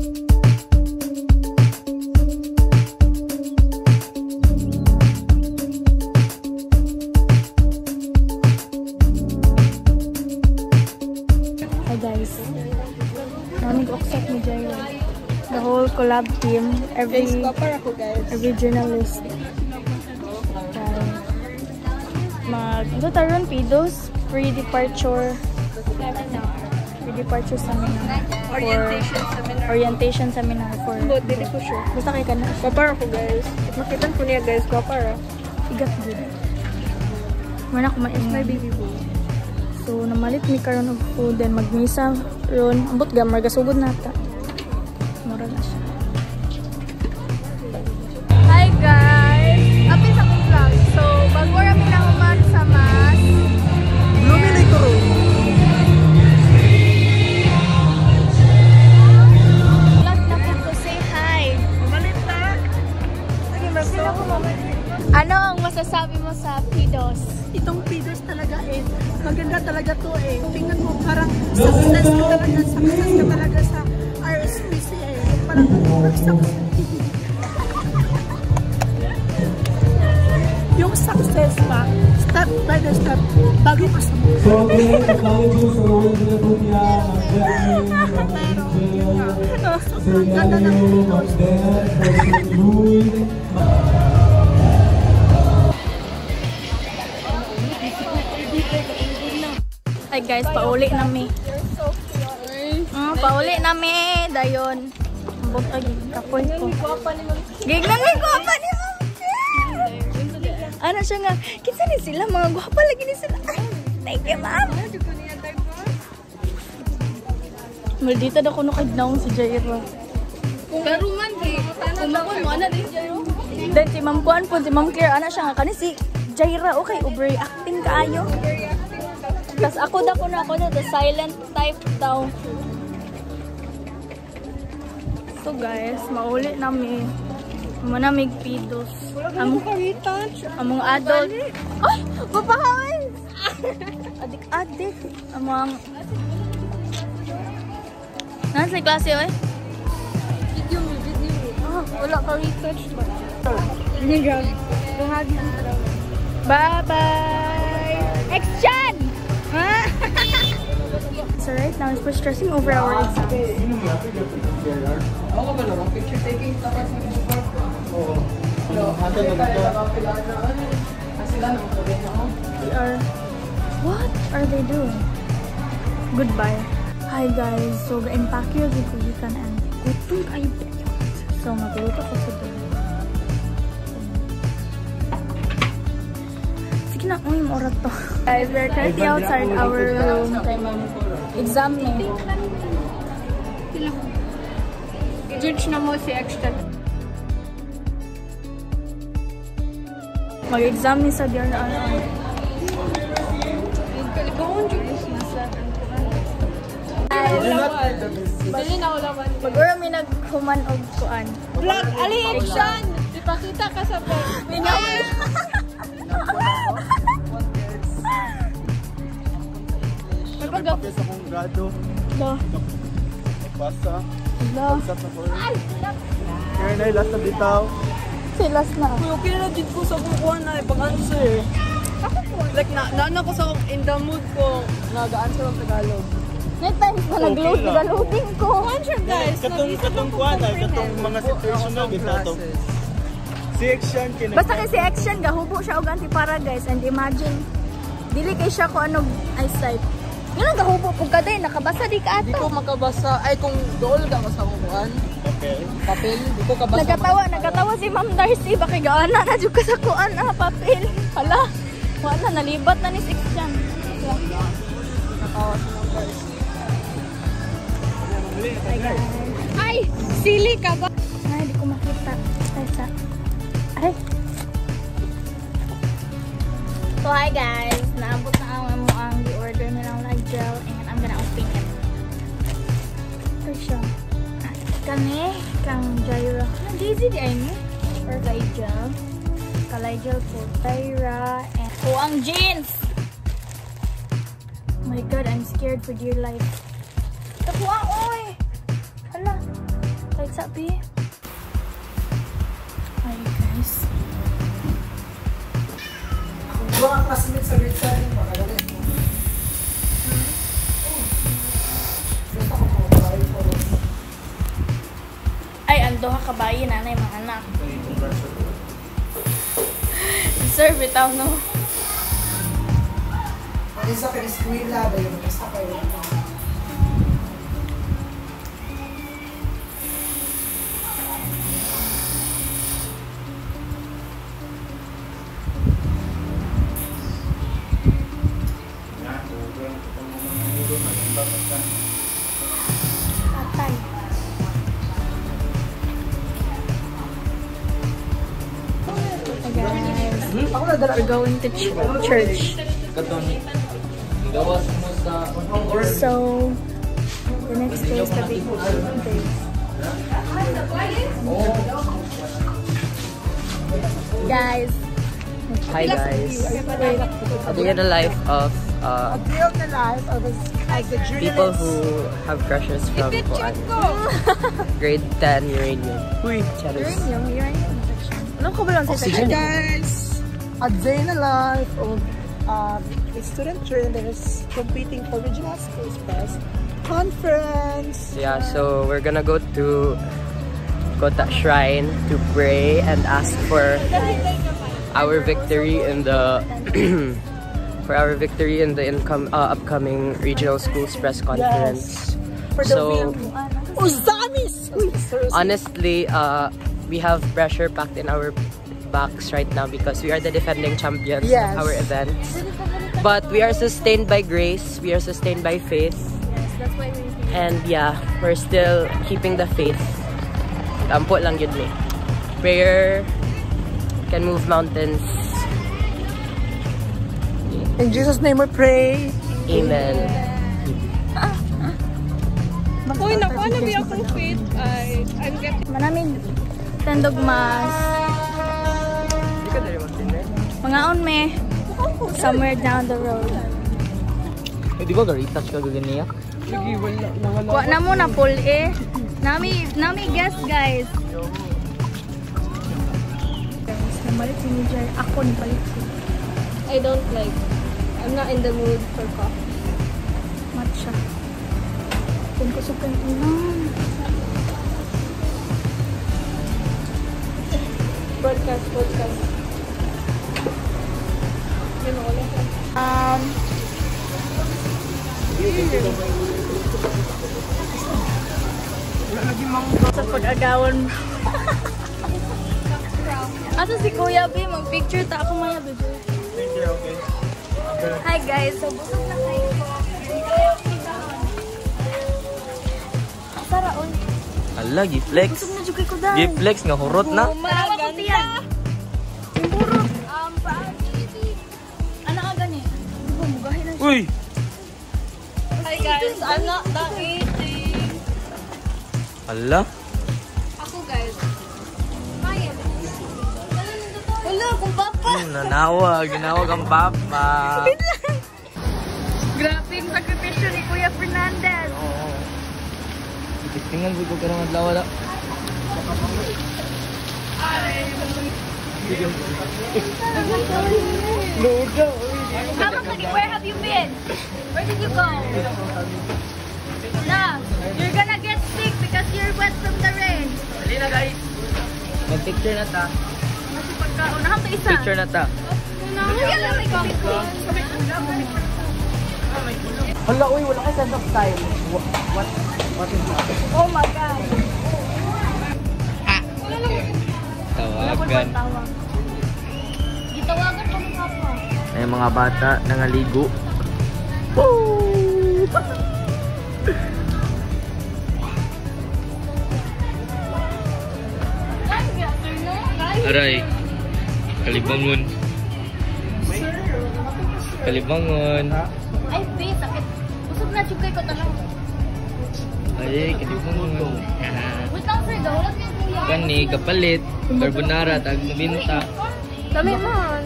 Hi guys, namig-oksat ni Jaira. The whole collab team, every journalist. Ito taron pidos, pre-departure seminar. Orientation seminar for... Dili ko sure. Basta kayo ka na. Kapar ako guys. Makitan ko niya guys, kapar. Igat good. Mana ko It's my baby boo. So, namalit mi karon og food, then magmisa ron. Ambot gamar, gasugod nata. Mura na siya. Hi guys! Apil sa kong vlog. So, bago rami na uman sa mas. Lumili ko ron. Lot na po to say hi. Umalit na. Ano ang masasabi mo sa Pidos? Itong Pidos talaga maganda talaga to Tingnan mo parang success ka talaga sa RSPC Parang success. Yung success pa, step by step, bago pa sa mga. Sobrang ganda ng Pidos. Hi guys, pauli nami. Pauli nami dayon. Ambot agi kapoy ko. Gignan mi gwapa ni Ma'am. Ano siya nga? Kinsa ni sila mga gwapa lagi ni sila. Thank you, Ma'am. Maldita daw kuno kay naong si Jaira. Pero man kumakon mo ana din Jairo. Then si Ma'am Kuan po, si Ma'am Claire ana siya nga kani si Jaira okay overreacting kaayo. Tapos ako na the silent type daw. So guys, mauli nami. Manamig Pidos. Among adult. Ay! Papahawin! Adik-adik. Among... Nasa klase oy? Video mo. Wala ka retouch ba? Bye-bye! Action! So right now, we're stressing over our exams. What are they doing? Goodbye. Hi guys, so ga-impact yung gikan and gutom kayo. So magluto ko sa doon. Sige na, uy, oras to. Guys, we're currently outside our room. Exam na. Judge na mo si extra. Mag-exam ni sa diyan na ano. Dali na ulawan. Maguro may naghuman og kuan. Vlog, ali action! Ipakita ka sa vlog. Minawin. Pagkakapis akong grado. Lo. Basta. Lo. Kaya na last na bitaw. Silas na. Okay na din ko sa kukuha na pag-answer. Like, naana ko sa in the mood ko nag-answer ang Tagalog. May times na nag-load, nag-loading ko. Answer guys! Katong kuha na, katong mga situation na gito. Si Action kinag. Basta kay si Action, gahubo siya og antipara guys. And imagine, dili kay siya ko anong eyesight. Yun ang gahubo po ka din, nakabasa di ka ato. Di ko makabasa. Ay, kung dool ka sa kukuhan. Okay. Papel, di ko kabasa. Nagkatawa si Ma'am Darcy. Bakit gaana na dyan ka sa kuan papel. Hala, wala, nalibat na ni si Action. Nakawa si Ma'am Darcy. Ay, sili ka ba? Ay, di ko makita. Ay. So, hi guys. Naabot na ang i-order nilang live gel and I'm gonna open it. Ito siya. Kami, kang Jaira. Daisy di ay niya? Or live gel. Ka-live gel po. Jaira and... Oh, ang jeans! Oh my god, I'm scared for dear life. Nakuha, oy! Hala. Wait, sabi. Hi guys. Mga classmates sa grade 7, makagalit mo. Ay, ando ka kabayi, nanay, mga anak. Sir, bitaw, no? Isa ka eskwela, yung isa kayo. Patay. Guys, we're going to church. So, the next day is the big day. Guys. Hi guys. A day in the life of A day of the life of the people journalist. who have crushes from grade 10 uranium. Uy, charis. Uranium section. Anong kabalang sa Hi Oxygen. guys! A day in the life of a student journalist competing for Regional Schools Press Conference. Yeah, so we're gonna go to Kota Shrine to pray and ask for our victory in the upcoming Regional Schools Press Conference. For the So Uzamis! honestly, we have pressure packed in our backs right now because we are the defending champions Yes. of our event. But we are sustained by grace, we are sustained by faith, Yes, that's why we're here. and yeah, we're still keeping the faith. Ampo lang yun me. Prayer can move mountains. In Jesus' name we pray. Amen. Uy, naku, ano ba akong faith? I'm getting... Manaming tendog mas. Mga me. Somewhere down the road. Di ba ga-retouch ka ganyan? Sige, wala. Kuha na mo na full eh. Nami guess guys. Namalit si Nijay. Ako ni palit si. I don't like. I'm not in the mood for coffee. Matcha. Kung kusog ka ito lang. Podcast. Yun ako lang. Sa pag-agawan mo. Asa si Kuya B? Mag-picture ta ako maya, bebe. Okay. Hi guys, so busog na kayo. Asa raon? Ala, giflex. Busog na jugay ko dahil. Giflex nga hurot na. Malawa ko tiyan. Yung puro. Ano ka gani? Di ba, mugahin na siya. Uy! Hi guys, I'm not that eating. Ala. Ako guys. Mayan. Wala, kung papa. Nanawag. Ginawag ang papa. Grabe yung sakripisyo ni Kuya Fernandez. Oo. Tingnan ko ka naman lawa na. Mama, where have you been? Where did you go? Nah, you're gonna get sick because you're wet from the rain. Dali na guys. Mag-picture na ta. Kasi pagkaon, nakam to isa. Picture na ta. Kaya lang may kapit ko. Hala, uy, wala kayo sense of style. What is that? Oh my God. Wala ko Tawagan. tawag. Gitawagan ko ng papa. Ay, mga bata nangaligo. Aray. Kalibangon. Kalibangon. Ay, babe, sakit. Busog na chukay ko talaga. Ay, kalibangon. Wait lang, sir. Wala kayo kuya. Kani, kapalit. Carbonara, tag binta. Dami man.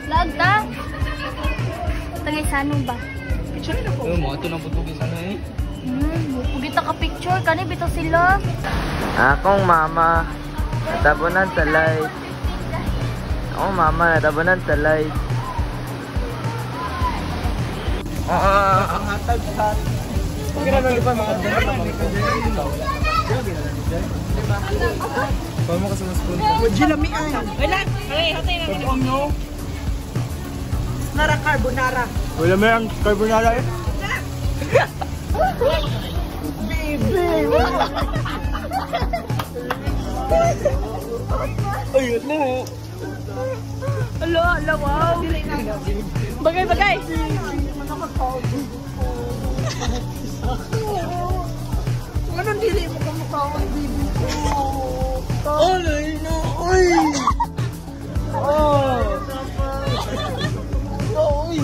Lagda. tagay sa ano ba? Mga ito nang putugin sana eh. Bugita ka picture, kani bitaw sila. Akong mama, natabunan sa light. Akong mama, natabunan sa light. Ang hatag sa... Huwag na nang lipan mga dyan. Paano mo kasi mas punta? Jilamian. Wala. Okay, hatay na ko. Nara carbonara. Wala may ang carbonara eh. Ayun na. Ala, wow. Bagay, bagay. Anong dili mo kamukha ko, baby ko? Alay na. Uy. Oh. Uy.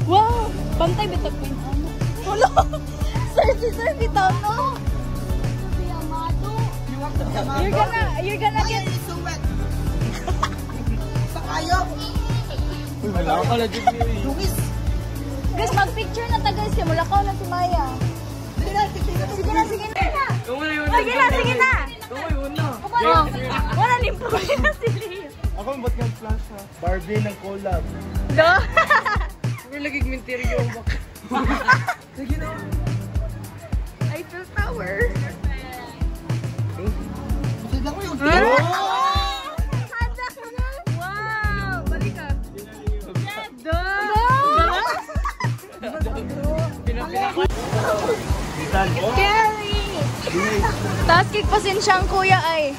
Wow. Bantay bitag ko yung ano. Wala. Sir, bitaw no. You're gonna get... So wet. Sa kayo. Uy, wala ka pala dyan eh. Luis. Guys, mag-picture na tagal siya. Mulakaw na si Maya. Sige na. Sige na. Sige na. Oh, wala ni po na si Leo. Ako ba't ng flash ha? Barbie ng collab. Do? May lagig minteryo. Sige na. Eiffel Tower. Sige ko yung Wow! Balik ka. Do! Scary! Tapos kikpasensyang kuya ay.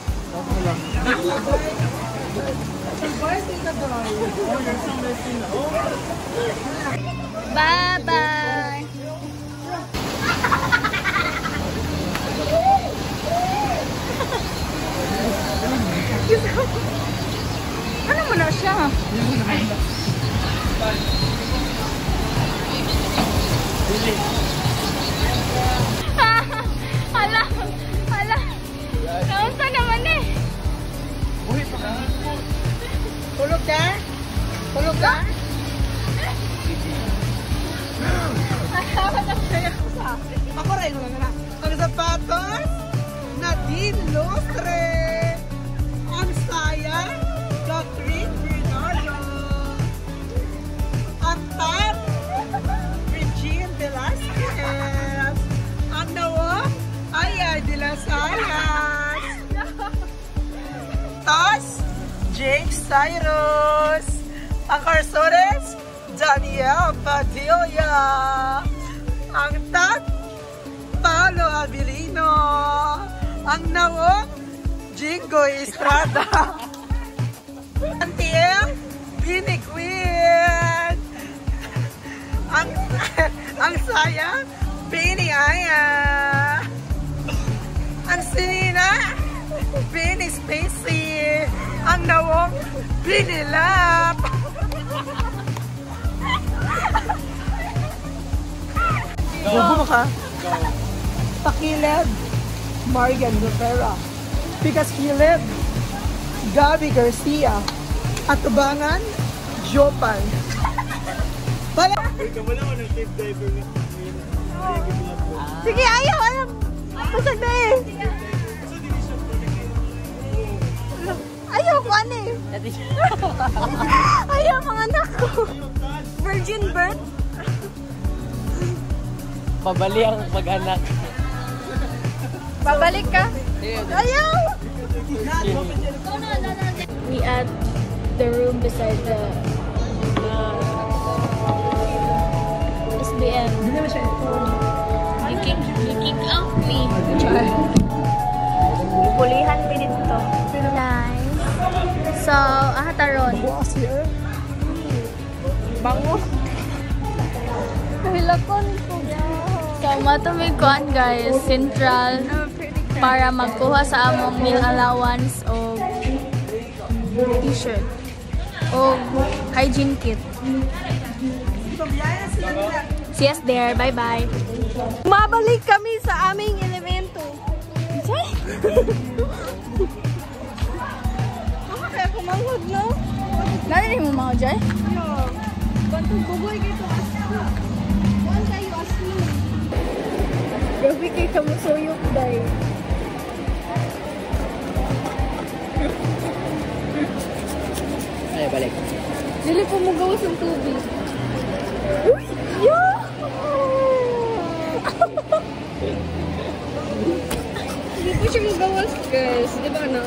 Bye-bye! Ano mo na siya? Hala! Naunsa naman eh! Tulog ka? Tulog ka? Ako rin na. Ang sapatos na Lustre. Ang saya, Catherine Bernardo. Ang top, Regine Velasquez. Ang nawa, Aya de las Alas. Tas, Jake Cyrus. Ang Carsores, Daniel Padilla. Ang tat, Paolo Abilino. Ang nawong, Jingo Estrada. Ang tiyeng, Bini Queen. Ang saya, Bini Aya. Ang sinina, Bini Spacey. Ang nawong, Bini Lap. Gubo ka? Pakilid, Marian Rivera. Pikaskilid, Gabi Garcia. At tubangan, Jopal. Bala! Ikaw mo naman ang tape diver ni Sige, ayaw! Pasag na eh! Ayaw ko ano eh! Ayaw mga anak ko! Virgin birth? Pabali ang pag-anak. Babalik ka? Ayaw! We at the room beside the SBM. You kick out me. Pulihan pa dito. Nice. So, ahataron. Bangus. Hilakon ko. So, matumig kuan guys. Central. Para magkuha sa among meal allowance o t-shirt o hygiene kit. See us there. Bye-bye. Mabalik kami sa aming elemento. Ako kaya kumanghod, no? Narinig mo mga dyan? Bantog buboy kito. Kamu suyok, day. Ay, balik. Dili po mo gawas ng tubig. Uy! Yeah! Hindi po siya magawas, guys. Di ba, ano?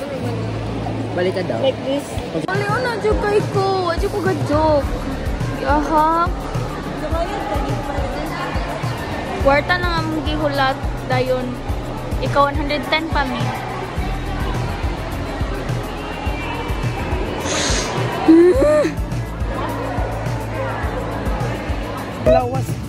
Balik ka daw. Like this. Mali, ano, joke kay ko. Wadyo ko ga-joke. Yahak. Kwarta na nga mong gihulat. Dayon. Ikaw 110 pa, mi. Lawas